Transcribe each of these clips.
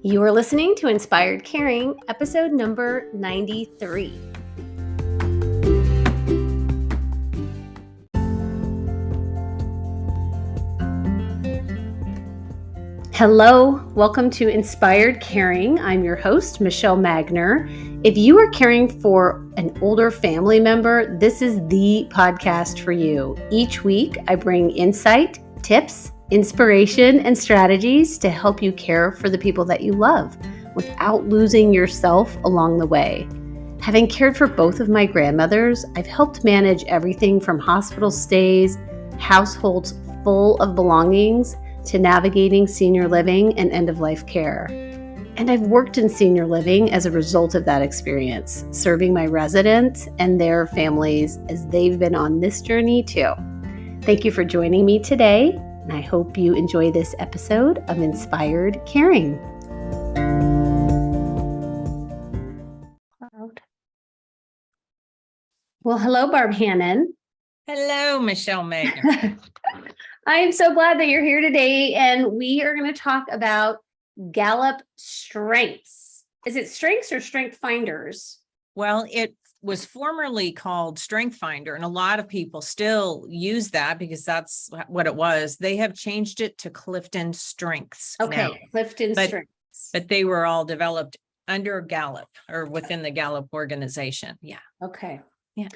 You are listening to Inspired Caring, episode number 93. Hello, welcome to Inspired Caring. I'm your host, Michelle Magner. If you are caring for an older family member, this is the podcast for you. Each week, I bring insight, tips, inspiration, and strategies to help you care for the people that you love without losing yourself along the way. Having cared for both of my grandmothers, I've helped manage everything from hospital stays, households full of belongings, to navigating senior living and end-of-life care. And I've worked in senior living as a result of that experience, serving my residents and their families as they've been on this journey too. Thank you for joining me today, and I hope you enjoy this episode of Inspired Caring. Well, hello, Barb Hannon. Hello, Michelle Magner. I am so glad that you're here today, and we are going to talk about Gallup Strengths. Is it Strengths or Strength Finders? Well, it was formerly called Strength Finder, and a lot of people still use that because that's what it was. They have changed it to Clifton Strengths. Okay, now. Clifton Strengths. But they were all developed under Gallup or within the Gallup organization. Yeah. Okay. Yeah.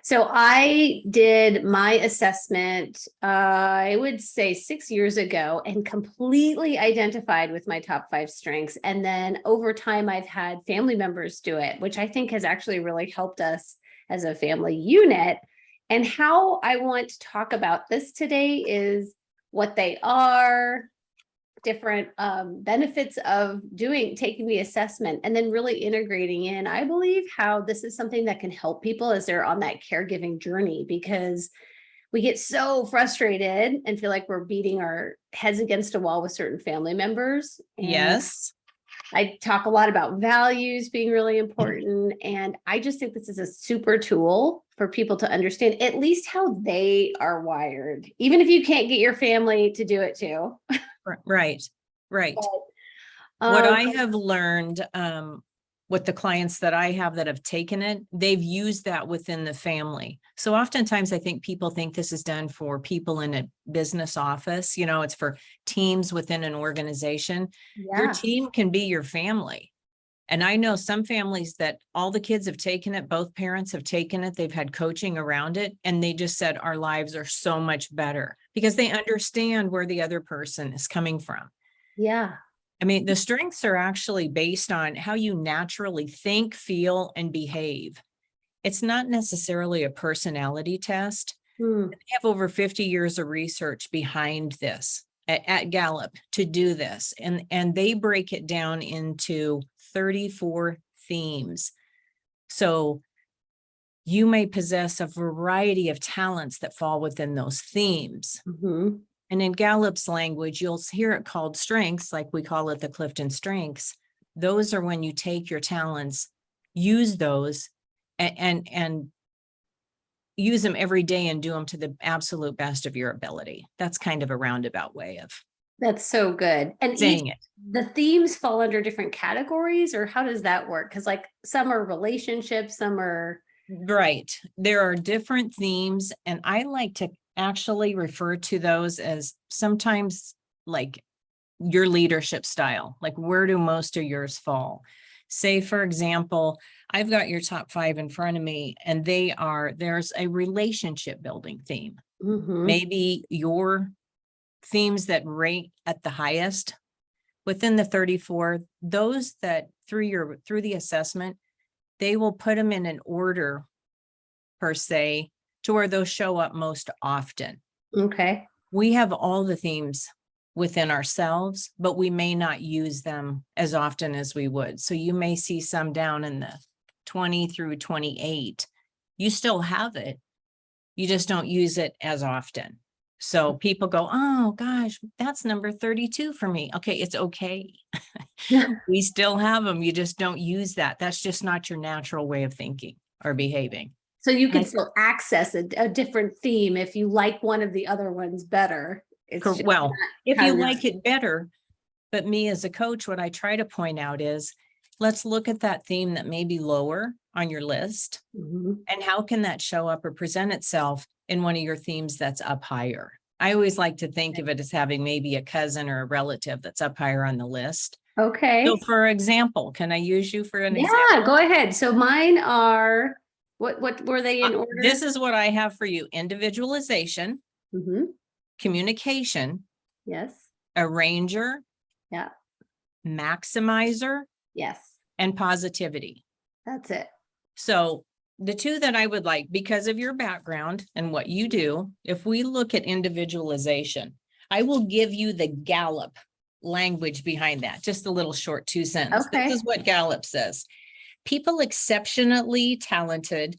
So I did my assessment, I would say 6 years ago, and completely identified with my top 5 strengths. And then over time, I've had family members do it, which I think has actually really helped us as a family unit. And how I want to talk about this today is what they are, different benefits of taking the assessment, and then really integrating in, I believe, how this is something that can help people as they're on that caregiving journey, because we get so frustrated and feel like we're beating our heads against a wall with certain family members. And yes. I talk a lot about values being really important. And I just think this is a super tool for people to understand at least how they are wired, even if you can't get your family to do it too. Right. But, What I have learned with the clients that I have that have taken it, they've used that within the family. So oftentimes I think people think this is done for people in a business office. You know, it's for teams within an organization. yeah. Your team can be your family. And I know some families that all the kids have taken it, both parents have taken it, they've had coaching around it, and they just said our lives are so much better because they understand where the other person is coming from. Yeah. I mean, the strengths are actually based on how you naturally think, feel, and behave. It's not necessarily a personality test. They have over 50 years of research behind this at Gallup to do this. And they break it down into 34 themes. So you may possess a variety of talents that fall within those themes. Mm-hmm. And in Gallup's language, you'll hear it called strengths, like we call it the Clifton Strengths. Those are when you take your talents, use those, and use them every day and do them to the absolute best of your ability. That's kind of a roundabout way of That's so good. And saying it. The themes fall under different categories, or how does that work? Because like some are relationships, some are. Right. There are different themes, and I like to actually refer to those as sometimes like your leadership style. Like, where do most of yours fall? Say, for example, I've got your top 5 in front of me, and there's a relationship building theme. Mm-hmm. Maybe your themes that rate at the highest within the 34, those that through the assessment, they will put them in an order per se to where those show up most often. Okay. We have all the themes within ourselves, but we may not use them as often as we would. So you may see some down in the 20 through 28. You still have it. You just don't use it as often. So people go, oh gosh, that's number 32 for me. Okay, it's okay. We still have them. You just don't use that. That's just not your natural way of thinking or behaving. So you can still access a different theme if you like one of the other ones better. Well, if you like it better, But me as a coach, what I try to point out is, let's look at that theme that may be lower on your list. And how can that show up or present itself in one of your themes that's up higher? I always like to think of it as having maybe a cousin or a relative that's up higher on the list. Okay. So for example, can I use you for an example? Yeah, go ahead. So mine are, what were they in order? This is what I have for you: individualization, communication, yes, arranger, yeah, maximizer, yes, and positivity. that's it. So the two that I would like, because of your background and what you do, if we look at individualization, I will give you the Gallup language behind that. Just a little short 2 sentence. Okay. This is what Gallup says. People exceptionally talented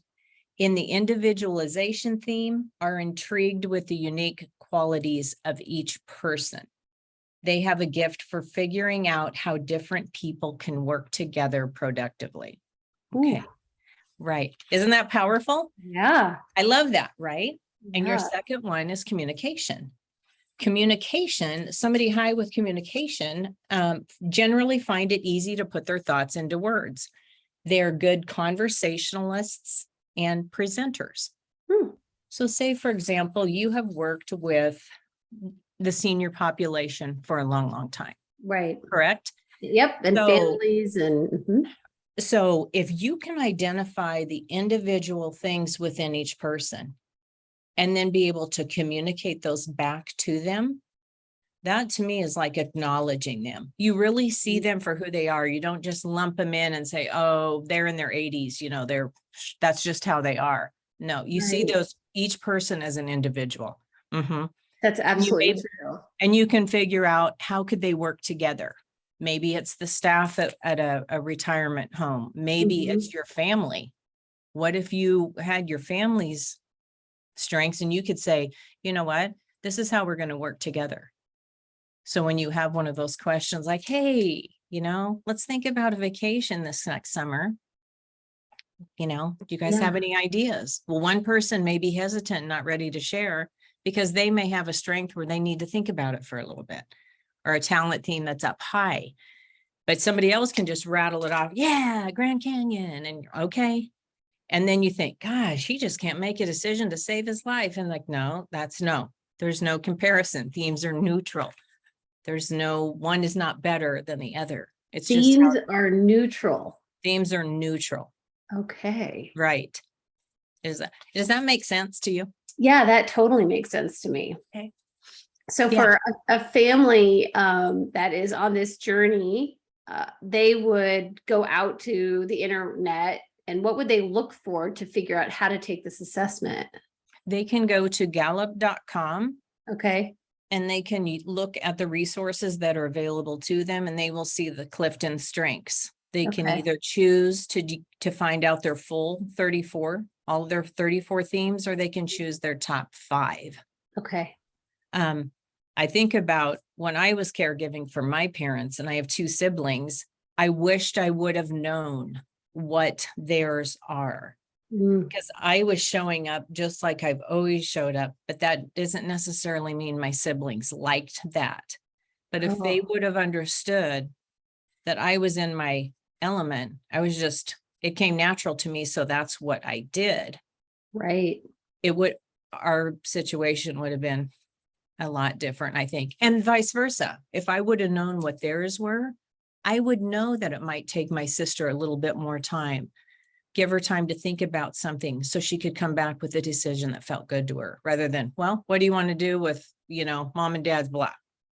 in the individualization theme are intrigued with the unique qualities of each person. They have a gift for figuring out how different people can work together productively. Okay. Ooh. Right. Isn't that powerful? Yeah. I love that, right? Yeah. And your second one is communication. Communication, somebody high with communication generally find it easy to put their thoughts into words. They're good conversationalists and presenters. So say, for example, you have worked with the senior population for a long, long time. Right. Correct? Yep. And families and. So if you can identify the individual things within each person and then be able to communicate those back to them, that to me is like acknowledging them. You really see them for who they are. You don't just lump them in and say, oh, they're in their 80s, that's just how they are. No, you see those, each person as an individual. That's absolutely true. And you can figure out how could they work together. Maybe it's the staff at a retirement home. Maybe it's your family. What if you had your family's strengths and you could say, you know what, this is how we're going to work together. So when you have one of those questions like, hey, let's think about a vacation this next summer. Do you guys have any ideas? Well, one person may be hesitant, not ready to share because they may have a strength where they need to think about it for a little bit, or a talent theme that's up high, but somebody else can just rattle it off. Yeah, Grand Canyon, and okay. And then you think, gosh, he just can't make a decision to save his life. And like, no, there's no comparison. Themes are neutral. There's no, one is not better than the other. It's themes are neutral. Themes are neutral. Okay. Right. Does that make sense to you? Yeah, that totally makes sense to me. Okay. So for a family that is on this journey, they would go out to the internet, and what would they look for to figure out how to take this assessment? They can go to gallup.com. Okay. And they can look at the resources that are available to them, and they will see the Clifton Strengths. They can either choose to find out their full 34, all of their 34 themes, or they can choose their top 5. Okay. I think about when I was caregiving for my parents, and I have 2 siblings, I wished I would have known what theirs are, because I was showing up just like I've always showed up, but that doesn't necessarily mean my siblings liked that. But if they would have understood that I was in my element, it came natural to me. So that's what I did. Right. Our situation would have been a lot different, I think. And vice versa. If I would have known what theirs were, I would know that it might take my sister a little bit more time, give her time to think about something so she could come back with a decision that felt good to her, rather than, well, what do you want to do with, mom and dad's blah?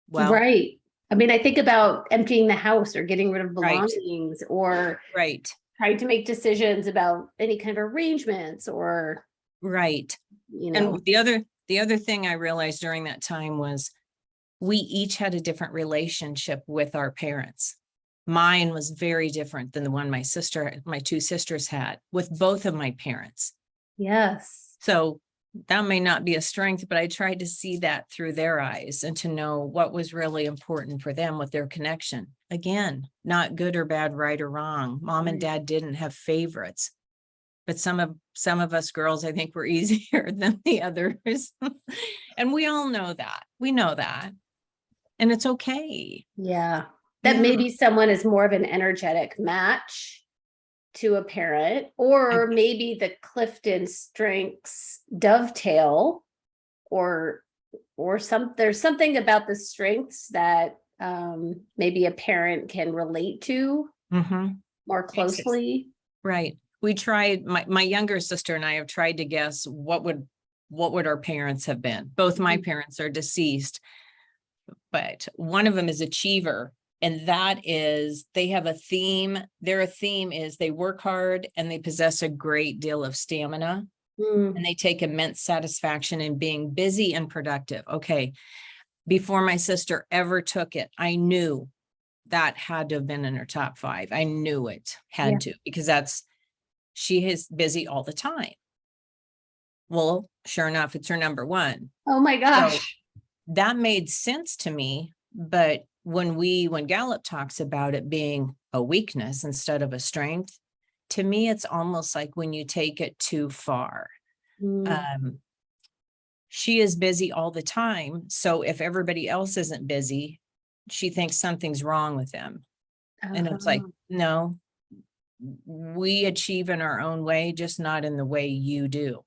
Well, right. I mean, I think about emptying the house or getting rid of belongings, or trying to make decisions about any kind of arrangements, or And the other thing I realized during that time was we each had a different relationship with our parents. Mine was very different than the one my 2 sisters had with both of my parents. Yes. So that may not be a strength, but I tried to see that through their eyes and to know what was really important for them with their connection. Again, not good or bad, right or wrong. Mom and dad didn't have favorites, but some of us girls, I think, were easier than the others. And we all know that. We know that. and it's okay. Yeah. That maybe someone is more of an energetic match to a parent, or maybe the Clifton Strengths dovetail, or there's something about the strengths that maybe a parent can relate to more closely. Right. We tried, my younger sister and I have tried to guess what would our parents have been. Both my parents are deceased, but one of them is achiever. And that is, they have a theme. Their theme is they work hard and they possess a great deal of stamina. And they take immense satisfaction in being busy and productive. Okay. Before my sister ever took it, I knew that had to have been in her top 5. I knew it had to, because she is busy all the time. Well, sure enough, it's her number 1. Oh my gosh. So that made sense to me. But when Gallup talks about it being a weakness instead of a strength, to me, it's almost like when you take it too far. She is busy all the time. So if everybody else isn't busy, she thinks something's wrong with them. And it's like, no, we achieve in our own way, just not in the way you do.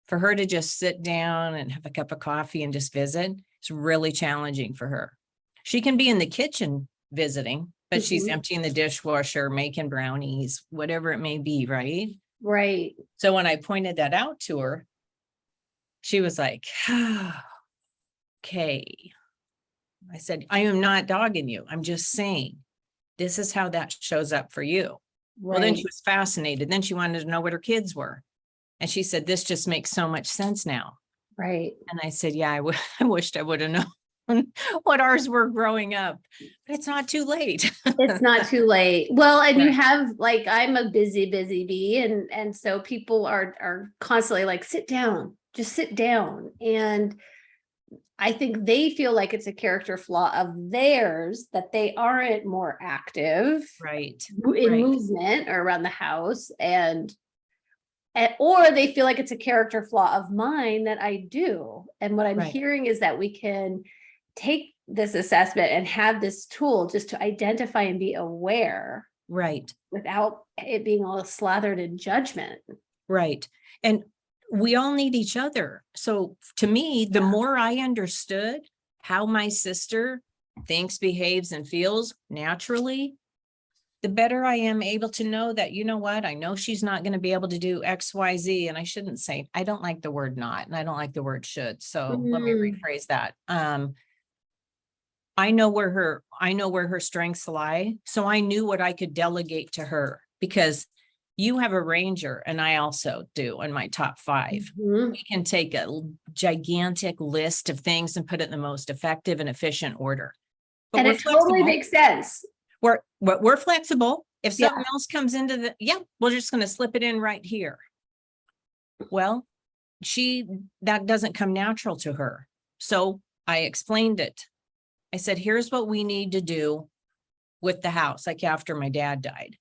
For her to just sit down and have a cup of coffee and just visit, it's really challenging for her. She can be in the kitchen visiting, but she's emptying the dishwasher, making brownies, whatever it may be, right? Right. So when I pointed that out to her, she was like, okay. I said, I am not dogging you. I'm just saying, this is how that shows up for you. Right. Well, then she was fascinated. Then she wanted to know what her kids were. And she said, this just makes so much sense now. Right. And I said, yeah, I wished I would have known what ours were growing up, but it's not too late. It's not too late. Well, and you have, like, I'm a busy bee. And so people are constantly like, sit down, just sit down. And I think they feel like it's a character flaw of theirs that they aren't more active in movement or around the house, or they feel like it's a character flaw of mine that I do. And what I'm hearing is that we can take this assessment and have this tool just to identify and be aware. Right. Without it being all slathered in judgment. Right. And we all need each other. So to me, the more I understood how my sister thinks, behaves, and feels naturally, the better I am able to know that, you know what, I know she's not going to be able to do X, Y, Z. And I shouldn't say, I don't like the word not, and I don't like the word should. So let me rephrase that. I know where her strengths lie. So I knew what I could delegate to her, because you have a ranger and I also do in my top 5. We can take a gigantic list of things and put it in the most effective and efficient order. But and it totally makes sense. We're flexible. If something else comes into we're just going to slip it in right here. Well, that doesn't come natural to her. So I explained it. I said, here's what we need to do with the house. Like after my dad died,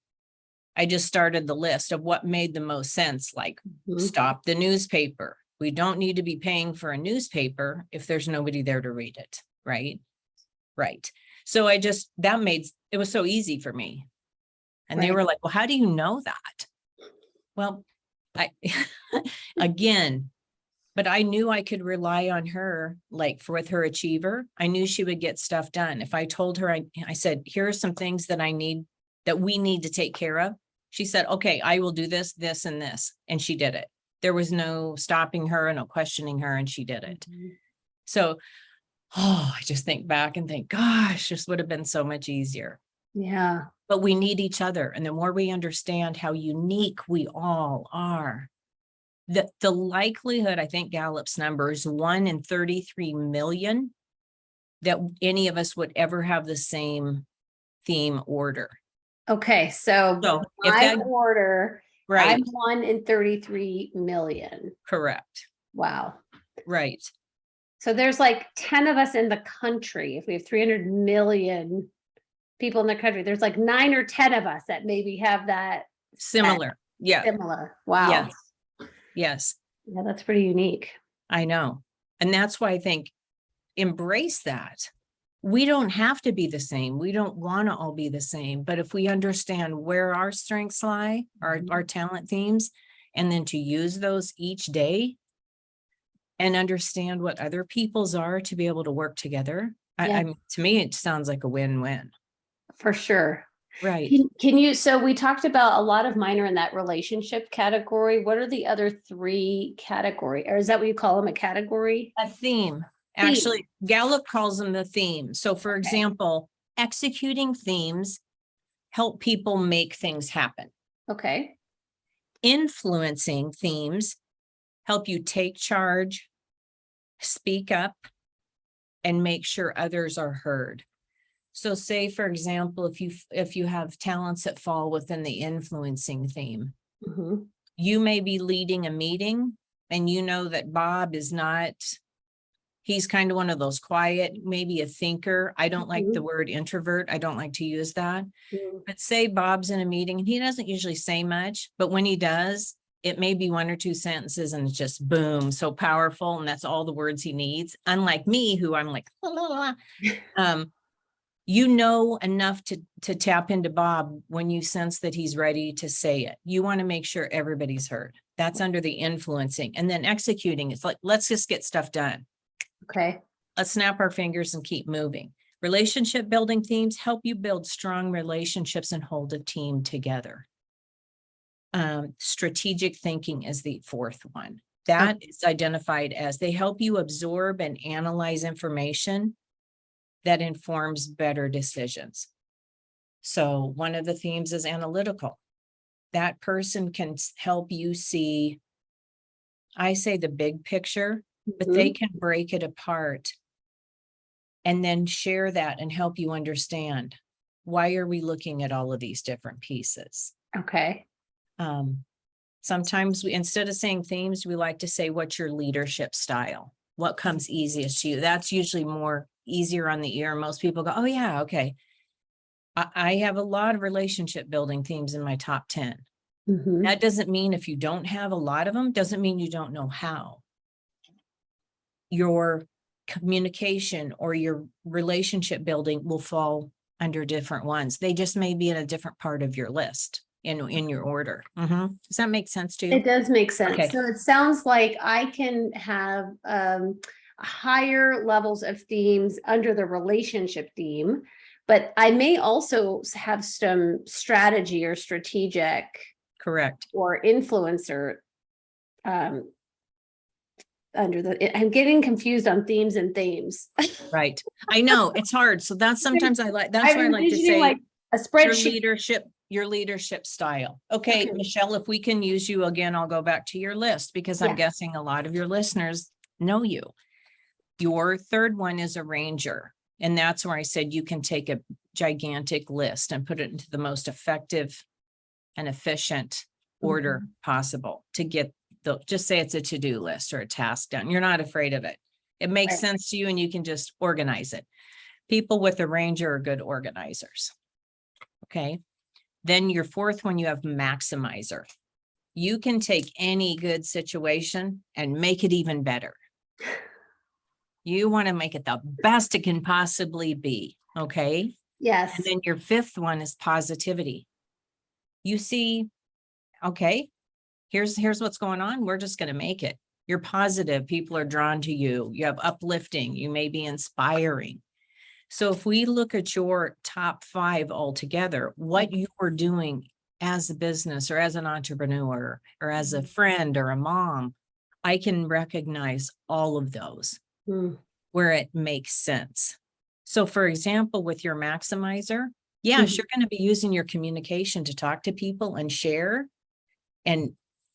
I just started the list of what made the most sense. Like stop the newspaper. We don't need to be paying for a newspaper if there's nobody there to read it. Right. Right. So it was so easy for me. And they were like, well, how do you know that? Well, but I knew I could rely on her, like with her achiever. I knew she would get stuff done. If I told her, I said, here are some things that we need to take care of. She said, okay, I will do this, this, and this. And she did it. There was no stopping her and no questioning her, and she did it. So, I just think back and think, gosh, this would have been so much easier. Yeah. But we need each other. And the more we understand how unique we all are, the likelihood, I think Gallup's number is 1 in 33 million that any of us would ever have the same theme order. Okay, so my order, I'm 1 in 33 million. Correct. Wow. Right. So there's like 10 of us in the country. If we have 300 million people in the country, there's like 9 or 10 of us that maybe have that. Similar. Similar. Wow. Yes. Yes. Yeah, that's pretty unique. I know. And that's why I think embrace that. We don't have to be the same. We don't want to all be the same. But if we understand where our strengths lie, our talent themes, and then to use those each day and understand what other people's are to be able to work together. Yeah. To me, it sounds like a win-win. For sure. Right. Can you, so we talked about a lot of mine are in that relationship category. What are the other 3 category, or is that what you call them, a category? A theme. Actually, Gallup calls them the theme. So for example, executing themes help people make things happen. Okay. Influencing themes help you take charge, speak up, and make sure others are heard. So say, for example, if you have talents that fall within the influencing theme, you may be leading a meeting and you know that Bob is not, he's kind of one of those quiet, maybe a thinker. I don't like the word introvert. I don't like to use that. But say Bob's in a meeting and he doesn't usually say much, but when he does, it may be 1 or 2 sentences and it's just boom, so powerful. And that's all the words he needs. Unlike me, who I'm like, la, la, la. You know enough to tap into Bob when you sense that he's ready to say it. You want to make sure everybody's heard. That's under the influencing. And then executing, it's like, let's just get stuff done. Okay. Let's snap our fingers and keep moving. Relationship building themes help you build strong relationships and hold a team together. Strategic thinking is the 4th one. That is identified as they help you absorb and analyze information that informs better decisions. So one of the themes is analytical. That person can help you see, I say the big picture, but they can break it apart and then share that and help you understand, why are we looking at all of these different pieces? Okay. Sometimes we, instead of saying themes, we like to say, what's your leadership style? What comes easiest to you? That's usually more easier on the ear. Most people go, oh yeah, okay. I have a lot of relationship building themes in my top 10. That doesn't mean if you don't have a lot of them, doesn't mean you don't know how. Your communication or your relationship building will fall under different ones. They just may be in a different part of your list in your order. Does that make sense to you? It does make sense. Okay. So it sounds like I can have higher levels of themes under the relationship theme, but I may also have some strategy or strategic. Correct. Or influencer under the, I'm getting confused on themes and themes. Right. I know it's hard. So that's sometimes I like, that's why I like to say like a spreadsheet. Your leadership style. Okay, Michelle, if we can use you again, I'll go back to your list because I'm guessing a lot of your listeners know you. Your 3rd one is arranger. And that's where I said you can take a gigantic list and put it into the most effective and efficient order possible to get the, just say it's a to-do list or a task done. You're not afraid of it. It makes sense to you and you can just organize it. People with arranger are good organizers. Okay. Then your 4th one, you have maximizer. You can take any good situation and make it even better. You want to make it the best it can possibly be. Okay. Yes. And then your 5th one is positivity. You see, okay, here's what's going on. We're just going to make it. You're positive. People are drawn to you. You have uplifting. You may be inspiring. So if we look at your top 5 altogether, what you are doing as a business or as an entrepreneur or as a friend or a mom, I can recognize all of those where it makes sense. So for example, with your maximizer, yes, you're going to be using your communication to talk to people and share and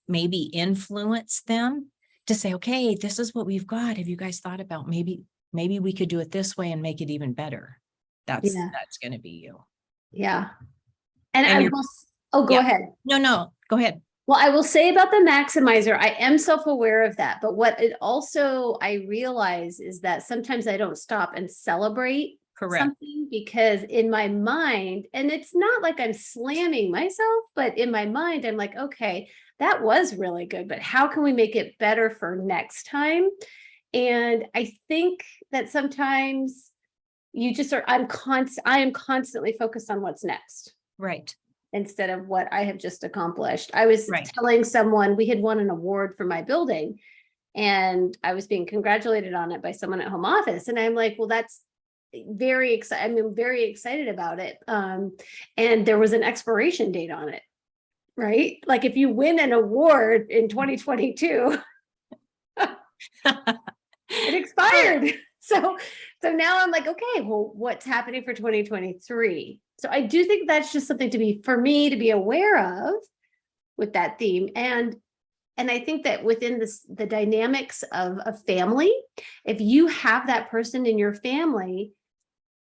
maybe influence them to say, okay, this is what we've got. Have you guys thought about maybe we could do it this way and make it even better? That's going to be you. Yeah. And I will, go ahead. No, go ahead. Well, I will say about the maximizer, I am self-aware of that. But what it also, I realize is that sometimes I don't stop and celebrate something because in my mind, and it's not like I'm slamming myself, but in my mind, I'm like, okay, that was really good, but how can we make it better for next time? And I think that sometimes you just are, I am constantly focused on what's next. Right. Instead of what I have just accomplished. I was Right. telling someone we had won an award for my building, and I was being congratulated on it by someone at home office. And I'm like, well, that's very exciting. I'm very excited about it. And there was an expiration date on it, right? Like if you win an award in 2022, it expired. So now I'm like, okay, well, what's happening for 2023? So I do think that's just something for me to be aware of with that theme. And I think that within the dynamics of a family, if you have that person in your family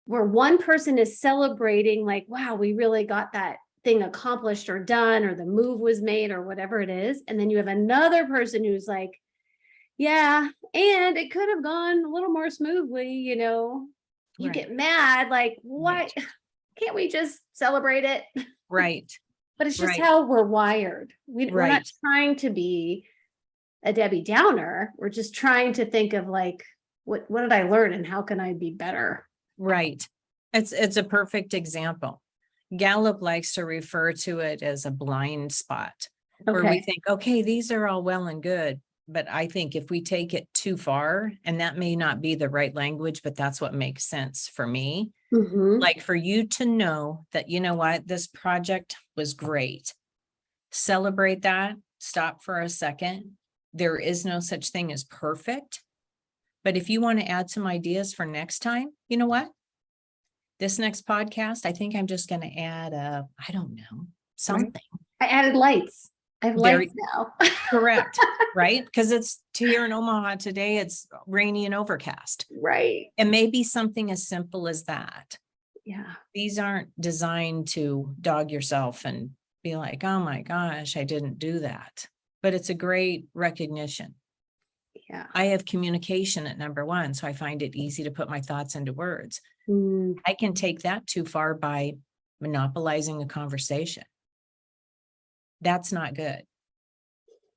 where one person is celebrating like, wow, we really got that thing accomplished or done, or the move was made or whatever it is. And then you have another person who's like, yeah, and it could have gone a little more smoothly, you Right. get mad, like, what? Right. Can't we just celebrate it? Right. But it's just Right. how we're wired. We're not Right. trying to be a Debbie Downer. We're just trying to think of like, what did I learn and how can I be better? Right. It's a perfect example. Gallup likes to refer to it as a blind spot, where we Okay. think, okay, these are all well and good. But I think if we take it too far, and that may not be the right language, but that's what makes sense for me. Mhm. Like for you to know that, you know what, this project was great. Celebrate that. Stop for a second. There is no such thing as perfect. But if you want to add some ideas for next time, you know what? This next podcast, I think I'm just going to add I don't know, something. I added lights. I have There- lights now. Correct. Right. Because it's here in Omaha today, it's rainy and overcast. Right. And maybe something as simple as that. Yeah. These aren't designed to dog yourself and be like, oh my gosh, I didn't do that. But it's a great recognition. Yeah. I have communication at number one, so I find it easy to put my thoughts into words. Mm. I can take that too far by monopolizing a conversation. That's not good.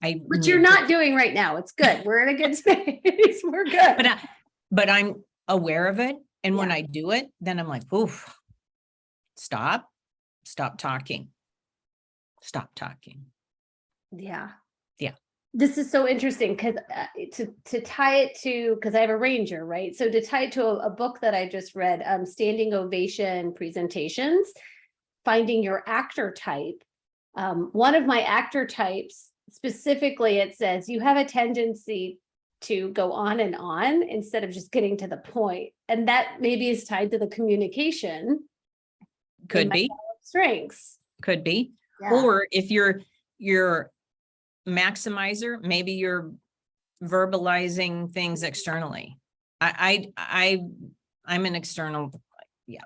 Which you're not doing right now. It's good. We're in a good space. We're good. But I'm aware of it. And when I do it, then I'm like, oof, stop talking. Stop talking. Yeah. Yeah. This is so interesting because to tie it to, because I have a ranger, right? So to tie it to a book that I just read, Standing Ovation Presentations, Finding Your Actor Type. One of my actor types, specifically, it says you have a tendency to go on and on instead of just getting to the point. And that maybe is tied to the communication. Could be. Strengths. Could be. Yeah. Or if you're maximizer, maybe you're verbalizing things externally. I'm an external,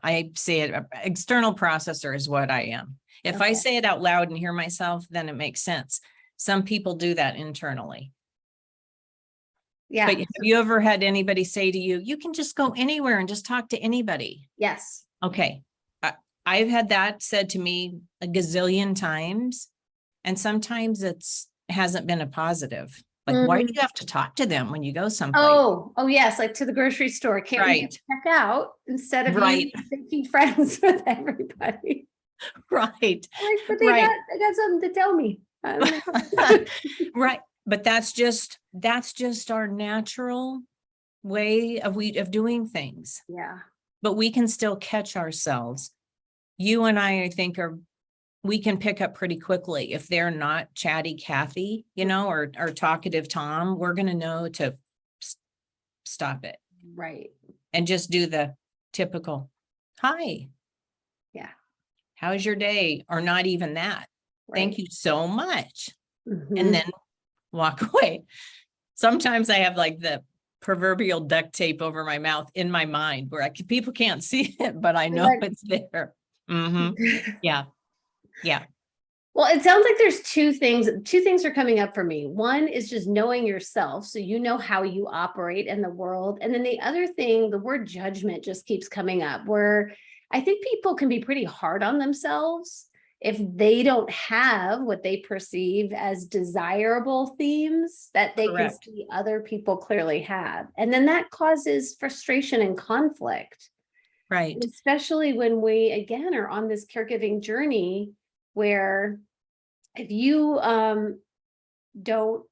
I say it, external processor is what I am. If I say it out loud and hear myself, then it makes sense. Some people do that internally. Yeah. But have you ever had anybody say to you, you can just go anywhere and just talk to anybody? Yes. Okay. I've had that said to me a gazillion times. And sometimes hasn't been a posive. Like, why do you have to talk to them when you go someplace? Oh, yes, like to the grocery store. Can't we just check out instead of you making friends with everybody? Right. But they got something to tell me. Right. But that's just our natural way of doing things. Yeah. But we can still catch ourselves. You and I think we can pick up pretty quickly if they're not chatty Kathy, or talkative Tom. We're going to know to stop it. Right. And just do the typical, hi. Yeah. How's your day? Or not even that. Right. Thank you so much. Mm-hmm. And then walk away. Sometimes I have like the proverbial duct tape over my mouth in my mind where people can't see it, but I know it's there. Mm-hmm. Yeah. Yeah. Well, it sounds like there's two things are coming up for me. One is just knowing yourself. So you know how you operate in the world. And then the other thing, the word judgment just keeps coming up, where I think people can be pretty hard on themselves. if they don't have what they perceive as desirable themes that they Correct. can see other people clearly have. And then that causes frustration and conflict. Right. And especially when we, again, are on this caregiving journey where if you don't,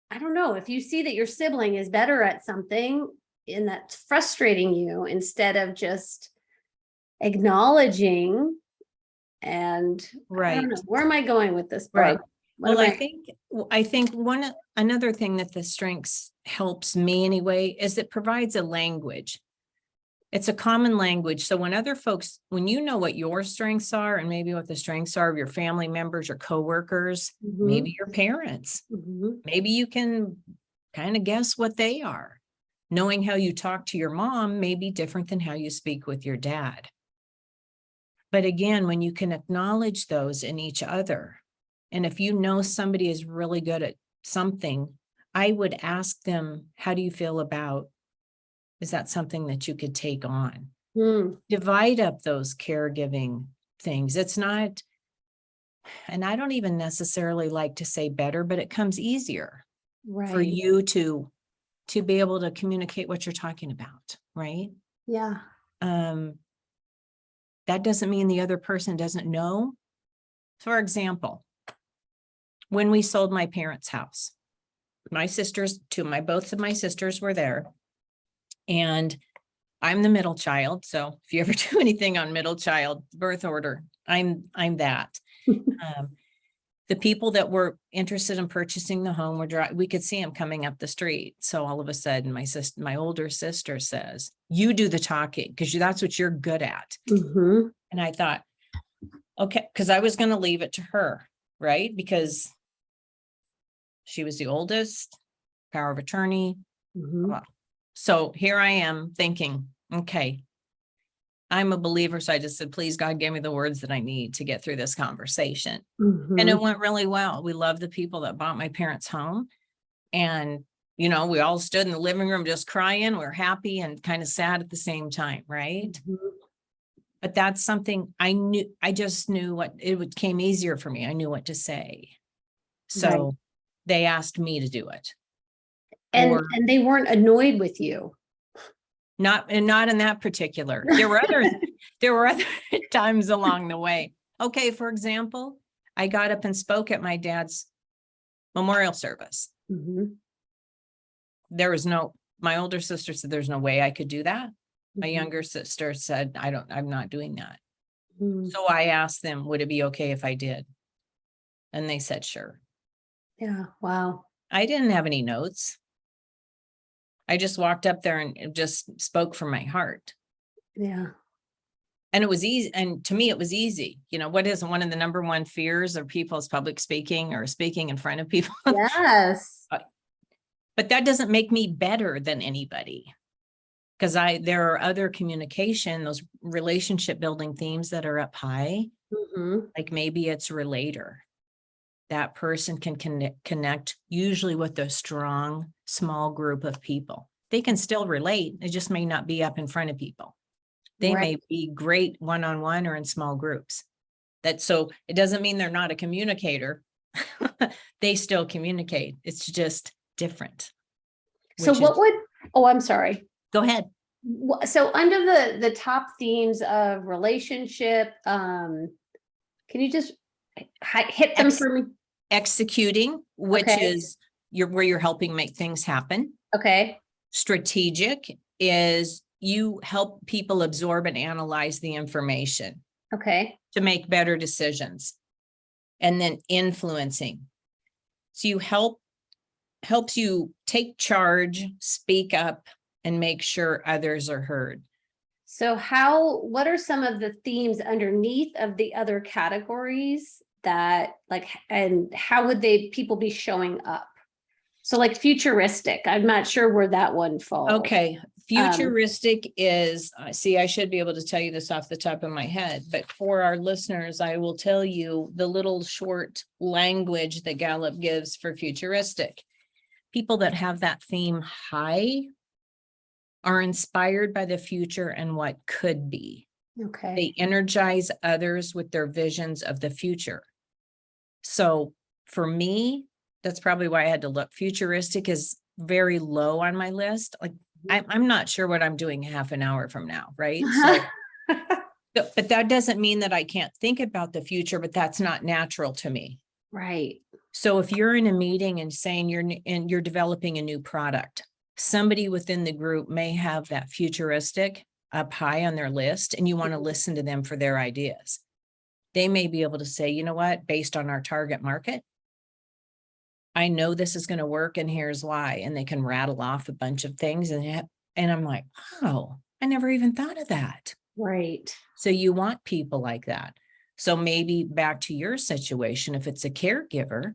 I don't know, if you see that your sibling is better at something and that's frustrating you, instead of just acknowledging and I don't Right. know, where am I going with this, Right. Barb? Well, I think another thing that the strengths helps me anyway is it provides a language. It's a common language. So when other folks, when you know what your strengths are and maybe what the strengths are of your family members or coworkers, maybe your parents, maybe you can kind of guess what they are. Knowing how you talk to your mom may be different than how you speak with your dad. But again, when you can acknowledge those in each other, and if you know somebody is really good at something, I would ask them, how do you feel about, is that something that you could take on? Divide up those caregiving things. It's not, and I don't even necessarily like to say better, but it comes easier for you to be able to communicate what you're talking about, right? Yeah. That doesn't mean the other person doesn't know. For example, when we sold my parents' house, my sisters, both of my sisters were there, and I'm the middle child. So if you ever do anything on middle child birth order, I'm that. The people that were interested in purchasing the home we could see them coming up the street. So all of a sudden, my older sister says, "You do the talking because that's what you're good at." And I thought, okay, because I was going to leave it to her, right? Because she was the oldest, power of attorney. So here I am thinking, okay, I'm a believer. So I just said, please, God, give me the words that I need to get through this conversation. And it went really well. We love the people that bought my parents' home. And, we all stood in the living room just crying. We're happy and kind of sad at the same time, right? But that's something I just knew what it came easier for me. I knew what to say. So they asked me to do it. And they weren't annoyed with you. Not in that particular. There were other times along the way. Okay, for example, I got up and spoke at my dad's memorial service. My older sister said there's no way I could do that. My younger sister said, I'm not doing that. So I asked them, would it be okay if I did? And they said, sure. Yeah. Wow. I didn't have any notes. I just walked up there and just spoke from my heart. Yeah. And it was easy. And to me, it was easy. What is one of the number one fears of people is public speaking or speaking in front of people. Yes. But that doesn't make me better than anybody. Because there are other communication, those relationship building themes that are up high. Like maybe it's relator. That person can connect usually with a strong, small group of people. They can still relate. It just may not be up in front of people. They may be great one-on-one or in small groups. So it doesn't mean they're not a communicator. They still communicate. It's just different. So I'm sorry. Go ahead. So under the top themes of relationship, can you just hit them for me? Executing, which is where you're helping make things happen. Okay. Strategic is you help people absorb and analyze the information. Okay. To make better decisions. And then influencing. So you helps you take charge, speak up, and make sure others are heard. So what are some of the themes underneath of the other categories that and how would people be showing up? So futuristic, I'm not sure where that one falls. Okay. Futuristic is, I should be able to tell you this off the top of my head, but for our listeners, I will tell you the little short language that Gallup gives for futuristic. People that have that theme high are inspired by the future and what could be. Okay. They energize others with their visions of the future. So for me, that's probably why I had to look. Futuristic is very low on my list. Like I'm not sure what I'm doing half an hour from now, right? So, but that doesn't mean that I can't think about the future, but that's not natural to me. Right. So if you're in a meeting and saying you're developing a new product, somebody within the group may have that futuristic up high on their list, and you want to listen to them for their ideas. They may be able to say, you know what, based on our target market, I know this is going to work and here's why. And they can rattle off a bunch of things. And I'm like, oh, I never even thought of that. Right. So you want people like that. So maybe back to your situation, if it's a caregiver,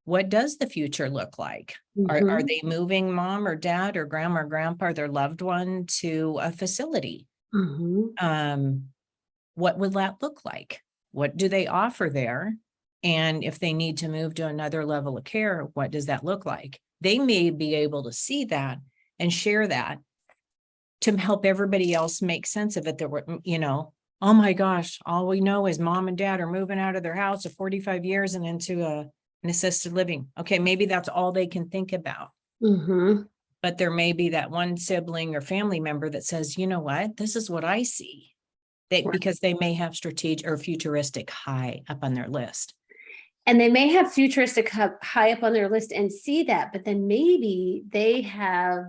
what does the future look like? Are they moving mom or dad or grandma or grandpa, their loved one, to a facility? What would that look like? What do they offer there? And if they need to move to another level of care, what does that look like? They may be able to see that and share that to help everybody else make sense of it. That we're, oh my gosh, all we know is mom and dad are moving out of their house of 45 years and into an assisted living. Okay, maybe that's all they can think about. But there may be that one sibling or family member that says, you know what, this is what I see. Because they may have strategic or futuristic high up on their list. And they may have futuristic high up on their list and see that, but then maybe they have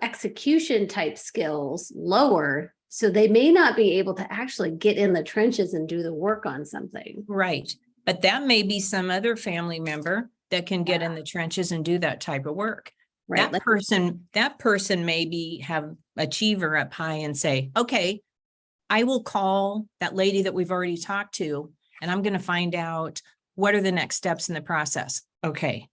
execution type skills lower. So they may not be able to actually get in the trenches and do the work on something. Right. But that may be some other family member that can get in the trenches and do that type of work. Right. That person maybe have achiever up high and say, okay, I will call that lady that we've already talked to, and I'm going to find out what are the next steps in the process. Okay.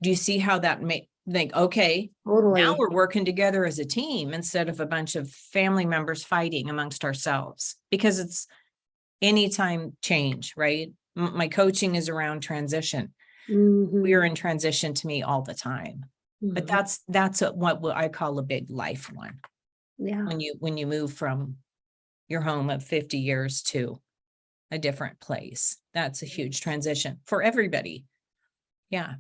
Do you see how that may think, okay, totally. Now we're working together as a team instead of a bunch of family members fighting amongst ourselves, because it's anytime change, right? My coaching is around transition. We are in transition to me all the time, but that's what I call a big life one. Yeah. When you move from your home of 50 years to a different place. That's a huge transition for everybody. Yeah.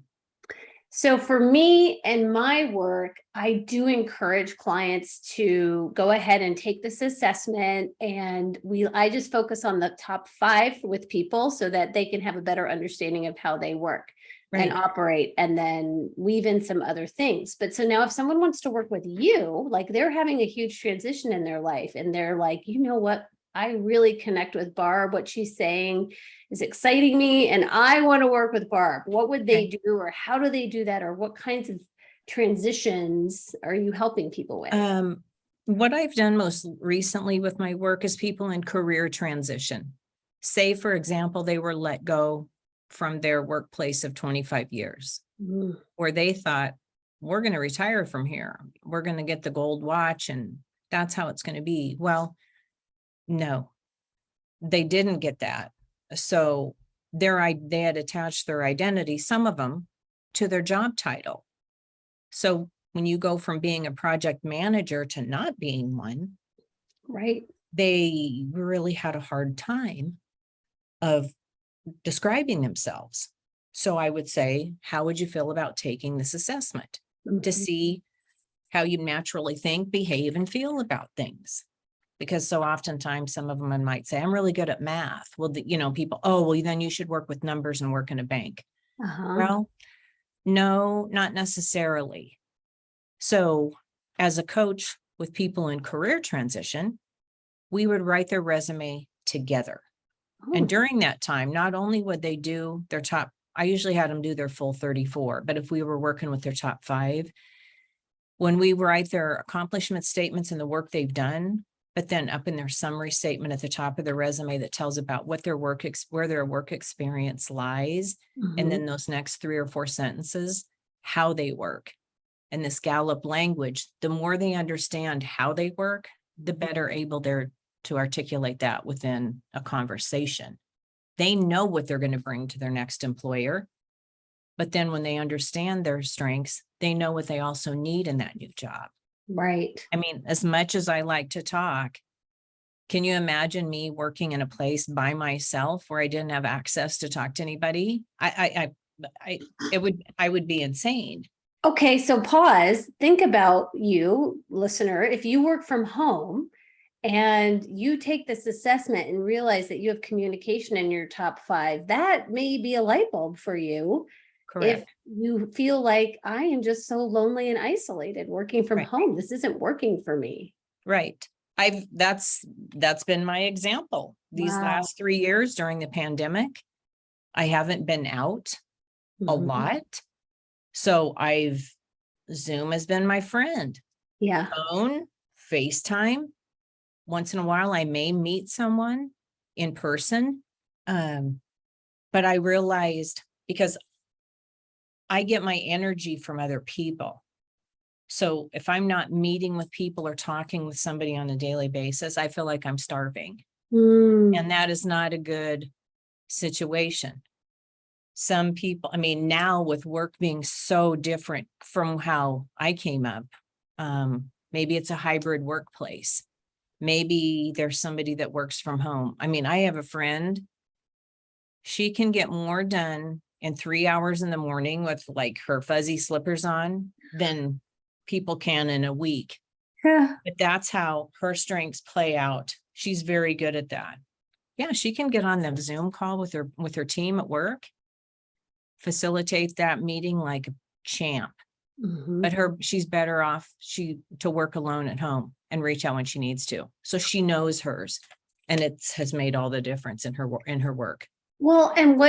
So for me and my work, I do encourage clients to go ahead and take this assessment, and I just focus on the top 5 with people so that they can have a better understanding of how they work. Right. And operate, and then weave in some other things. But so now if someone wants to work with you, like they're having a huge transition in their life and they're like, you know what, I really connect with Barb. What she's saying is exciting me and I want to work with Barb. What would they do, or how do they do that? Or what kinds of transitions are you helping people with? What I've done most recently with my work is people in career transition. Say, for example, they were let go from their workplace of 25 years, where they thought, we're going to retire from here. We're going to get the gold watch and that's how it's going to be. Well, no, they didn't get that. So they had attached their identity, some of them, to their job title. So when you go from being a project manager to not being one, right, they really had a hard time of describing themselves. So I would say, how would you feel about taking this assessment to see how you naturally think, behave, and feel about things? Because so oftentimes some of them might say, I'm really good at math. Well, people, oh, well, then you should work with numbers and work in a bank. Well, no, not necessarily. So as a coach with people in career transition, we would write their resume together. And during that time, not only would they do their top, I usually had them do their full 34, but if we were working with their top 5, when we write their accomplishment statements and the work they've done, but then up in their summary statement at the top of their resume that tells about what their where their work experience lies. And then those next 3 or 4 sentences, how they work. And this Gallup language, the more they understand how they work, the better able they're to articulate that within a conversation. They know what they're going to bring to their next employer. But then when they understand their strengths, they know what they also need in that new job. Right. I mean, as much as I like to talk, Can you imagine me working in a place by myself where I didn't have access to talk to anybody? I would be insane. Okay, so pause. Think about you, listener. If you work from home and you take this assessment and realize that you have communication in your top 5, that may be a light bulb for you. If Correct. you feel like I am just so lonely and isolated working from Right. home, this isn't working for me. Right. That's been my example. These Wow. last 3 years during the pandemic, I haven't been out a Mhm. lot. So Zoom has been my friend. Yeah. Phone, FaceTime. Once in a while, I may meet someone in person. But I realized, because I get my energy from other people. So if I'm not meeting with people or talking with somebody on a daily basis, I feel like I'm starving. And that is not a good situation. Some people, I mean, now with work being so different from how I came up, maybe it's a hybrid workplace. Maybe there's somebody that works from home. I mean, I have a friend, she can get more done in 3 hours in the morning with like her fuzzy slippers on than people can in a week. Yeah. But that's how her strengths play out. She's very good at that. Yeah, she can get on the Zoom call with her team at work, facilitate that meeting like a champ. Mhm. But she's better off to work alone at home and reach out when she needs to. So she knows hers, and it has made all the difference in her work. Well, and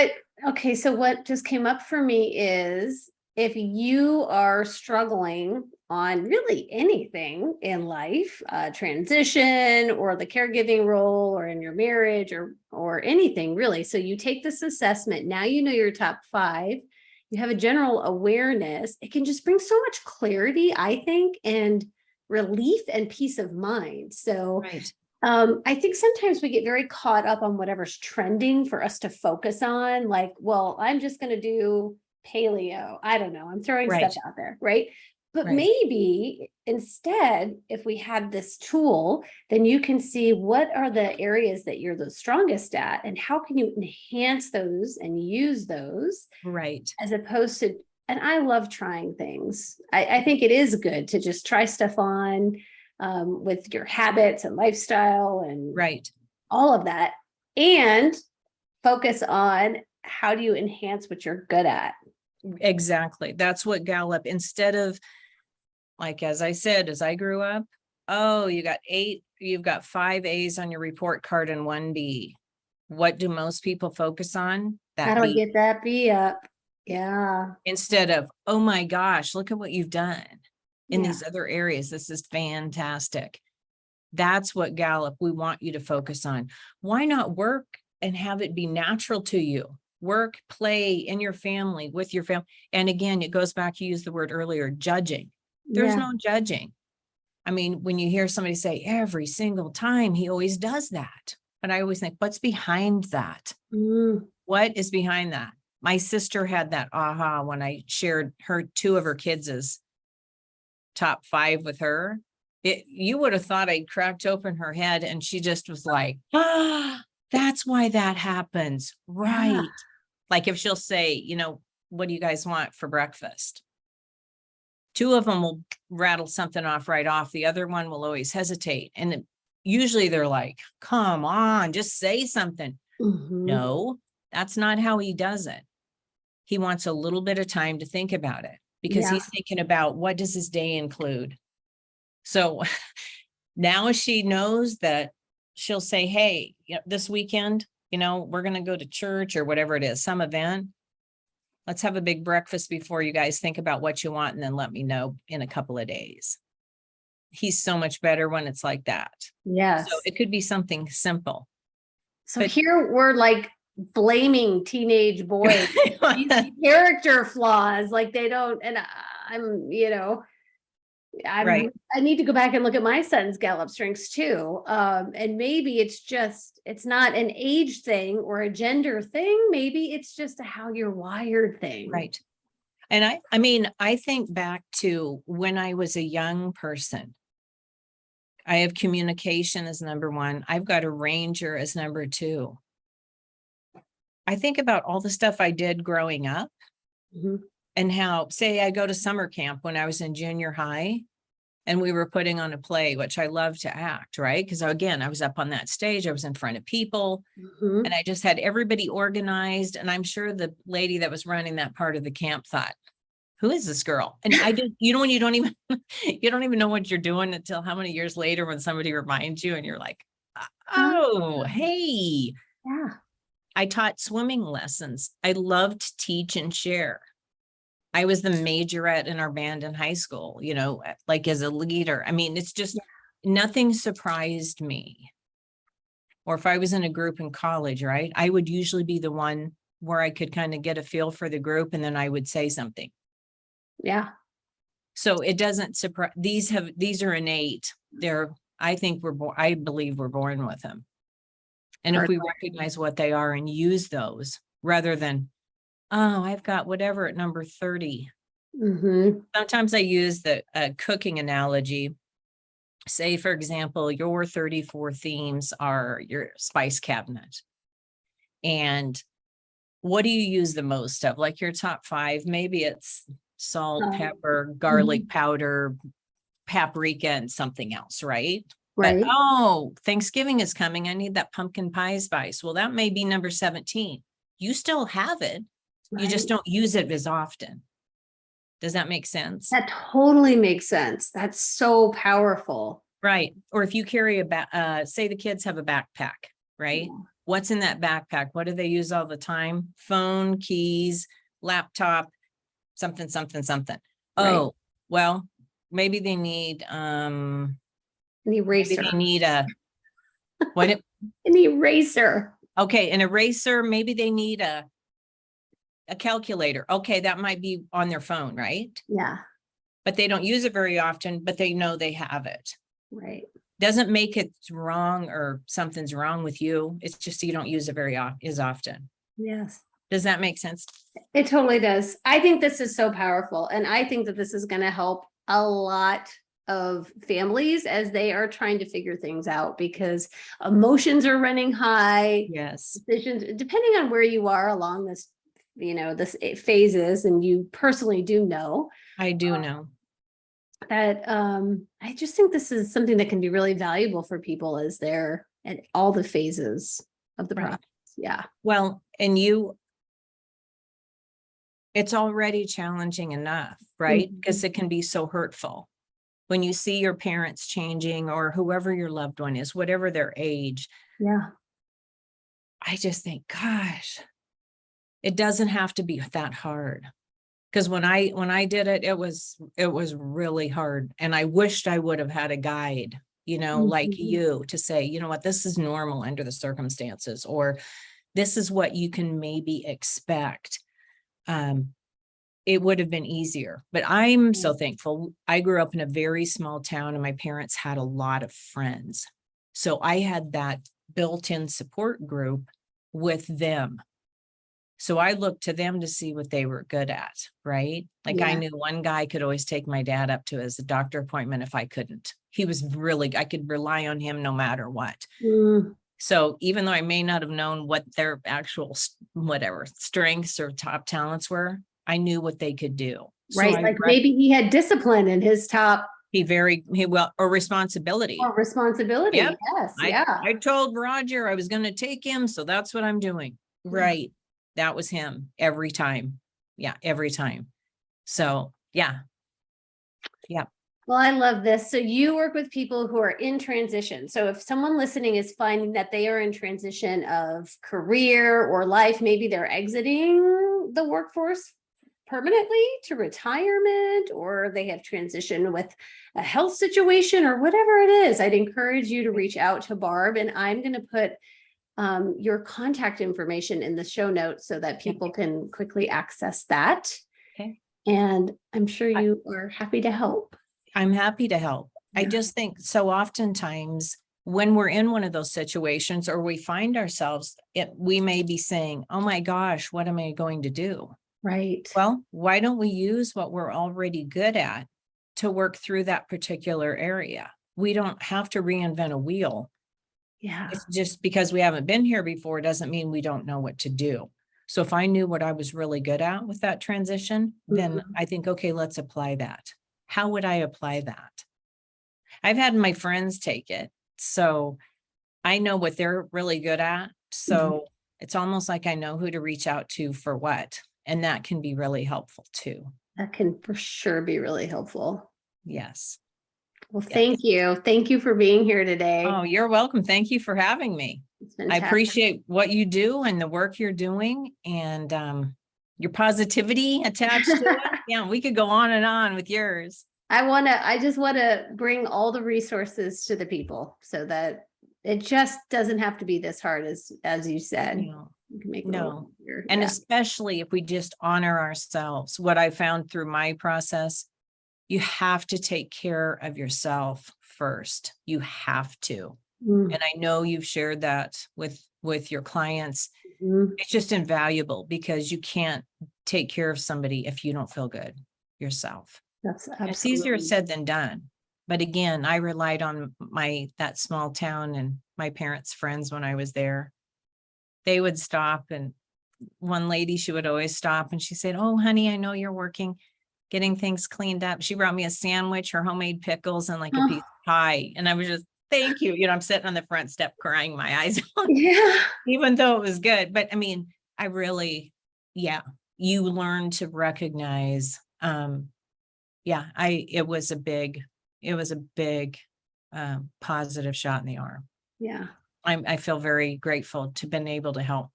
okay, so what just came up for me is if you are struggling on really anything in life, transition or the caregiving role or in your marriage or anything really. So you take this assessment, now you know your top 5, you have a general awareness. It can just bring so much clarity, I think, and relief and peace of mind. So Right. I think sometimes we get very caught up on whatever's trending for us to focus on, like, well, I'm just going to do paleo. I don't know. I'm throwing Right. stuff out there, right? But Right. maybe instead, if we had this tool, then you can see what are the areas that you're the strongest at and how can you enhance those and use those, Right. as opposed to, and I love trying things. I think it is good to just try stuff on, with your habits and lifestyle and Right. all of that, and focus on how do you enhance what you're good at. Exactly. That's what Gallup, instead of, like, as I said, as I grew up, oh, you've got 5 A's on your report card and 1 B. What do most people focus on? How That do I B. get that B up? Yeah. Instead of, oh my gosh, look at what you've done in Yeah. these other areas. This is fantastic. That's what Gallup, we want you to focus on. Why not work and have it be natural to you? Work, play in your family, with your family. And again, it goes back, you used the word earlier, judging. There's Yeah. no judging. I mean, when you hear somebody say every single time, he always does that. But I always think, what's behind that? What is behind that? My sister had that aha when I shared 2 of her kids' top 5 with her. You would have thought I'd cracked open her head and she just was like, that's why that happens. Right. Yeah. Like if she'll say, what do you guys want for breakfast? 2 of them will rattle something off right off. The other one will always hesitate. And usually they're like, come on, just say something. No, that's not how he does it. He wants a little bit of time to think about it because he's thinking about what does his day include. So now she knows that she'll say, hey, this weekend, we're going to go to church or whatever it is, some event. Let's have a big breakfast before you guys think about what you want and then let me know in a couple of days. He's so much better when it's like that. Yes. So it could be something simple. So here we're like blaming teenage boys, these character flaws, like they don't, and Right. I need to go back and look at my son's Gallup strengths too. And maybe it's not an age thing or a gender thing. Maybe it's just a how you're wired thing. Right. And I mean, I think back to when I was a young person, I have communication as number 1. I've got a ranger as number 2. I think about all the stuff I did growing up and how, say, I go to summer camp when I was in junior high and we were putting on a play, which I love to act, right? Because again, I was up on that stage, I was in front of people, and I just had everybody organized. And I'm sure the lady that was running that part of the camp thought, who is this girl? And I just, when you don't even, you don't even know what you're doing until how many years later when somebody reminds you and you're like, oh, hey. Yeah. I taught swimming lessons. I loved to teach and share. I was the majorette in our band in high school, like as a leader. I mean, it's just nothing surprised me. Or if I was in a group in college, right, I would usually be the one where I could kind of get a feel for the group and then I would say something. Yeah. So it doesn't surprise. These are innate. I believe we're born with them. And if we recognize what they are and use those rather than, oh, I've got whatever at number 30. Sometimes I use the cooking analogy. Say, for example, your 34 themes are your spice cabinet. And what do you use the most of? Like your top 5, maybe it's salt, pepper, garlic powder, paprika, and something else, right? Right. But, oh, Thanksgiving is coming. I need that pumpkin pie spice. Well, that may be number 17. You still have it. You just don't use it as often. Does that make sense? That totally makes sense. That's so powerful. Right. Or if you carry say the kids have a backpack, right? Yeah. What's in that backpack? What do they use all the time? Phone, keys, laptop, something, something, something. Right. Oh, well, maybe they need, an eraser. Maybe they need an eraser. Okay. An eraser. Maybe they need a calculator. Okay. That might be on their phone, right? Yeah. But they don't use it very often, but they know they have it. Right. Doesn't make it wrong or something's wrong with you. It's just you don't use it as often. Yes. Does that make sense? It totally does. I think this is so powerful. And I think that this is going to help a lot of families as they are trying to figure things out because emotions are running high. Yes. Decisions, depending on where you are along this, this phases, and you personally do know. I do know. That I just think this is something that can be really valuable for people as they're at all the phases of the process. Yeah. Well, and it's already challenging enough, right? Because it can be so hurtful when you see your parents changing or whoever your loved one is, whatever their age. Yeah. I just think, gosh, it doesn't have to be that hard. Because when I did it, it was really hard. And I wished I would have had a guide, like you to say, you know what, this is normal under the circumstances, or this is what you can maybe expect. It would have been easier, but I'm so thankful. I grew up in a very small town and my parents had a lot of friends. So I had that built-in support group with them. So I looked to them to see what they were good at, right? Like I knew one guy could always take my dad up to his doctor appointment if I couldn't. He was I could rely on him no matter what. So even though I may not have known what their actual, strengths or top talents were, I knew what they could do. Right. So maybe he had discipline in his top. Or responsibility. Or responsibility. Yep. Yes. I told Roger I was going to take him. So that's what I'm doing. Right. That was him every time. Yeah. Every time. So yeah. Yeah. Well, I love this. So you work with people who are in transition. So if someone listening is finding that they are in transition of career or life, maybe they're exiting the workforce permanently to retirement, or they have transitioned with a health situation or whatever it is, I'd encourage you to reach out to Barb, and I'm going to put your contact information in the show notes so that people can quickly access that. Okay. And I'm sure you are happy to help. I'm happy to help. I just think so oftentimes when we're in one of those situations or we find ourselves, we may be saying, oh my gosh, what am I going to do? Right. Well, why don't we use what we're already good at to work through that particular area? we don't have to reinvent a wheel. Yeah. It's just because we haven't been here before doesn't mean we don't know what to do. So if I knew what I was really good at with that transition, then I think, okay, let's apply that. How would I apply that? I've had my friends take it, so I know what they're really good at. So it's almost like I know who to reach out to for what. And that can be really helpful too. That can for sure be really helpful. Yes. Well, Yes. thank you. Thank you for being here today. Oh, you're welcome. Thank you for having me. It's I fantastic. appreciate what you do and the work you're doing and your positivity attached to it. Yeah, we could go on and on with yours. I just want to bring all the resources to the people so that it just doesn't have to be this hard as you said. No. You can make it No. easier. And Yeah. especially if we just honor ourselves. What I found through my process, you have to take care of yourself first. You have to. And I know you've shared that with your clients. It's just invaluable because you can't take care of somebody if you don't feel good yourself. That's It's easier absolutely. said than done. But again, I relied on that small town and my parents' friends when I was there. They would stop, and one lady, she would always stop and she said, "Oh, honey, I know you're working, getting things cleaned up." She brought me a sandwich, her homemade pickles, and like a piece of pie. And I was just, thank you. You know, I'm sitting on the front step crying my eyes out, Yeah. even though it was good. But I mean, I really, you learn to recognize, it was a big positive shot in the arm. Yeah. I feel very grateful to been able to help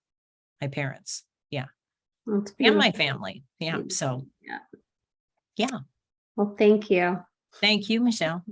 my parents. Yeah. Well, it's And my beautiful. family. Yeah. So, Yeah. yeah. Well, thank you. Thank you, Michelle.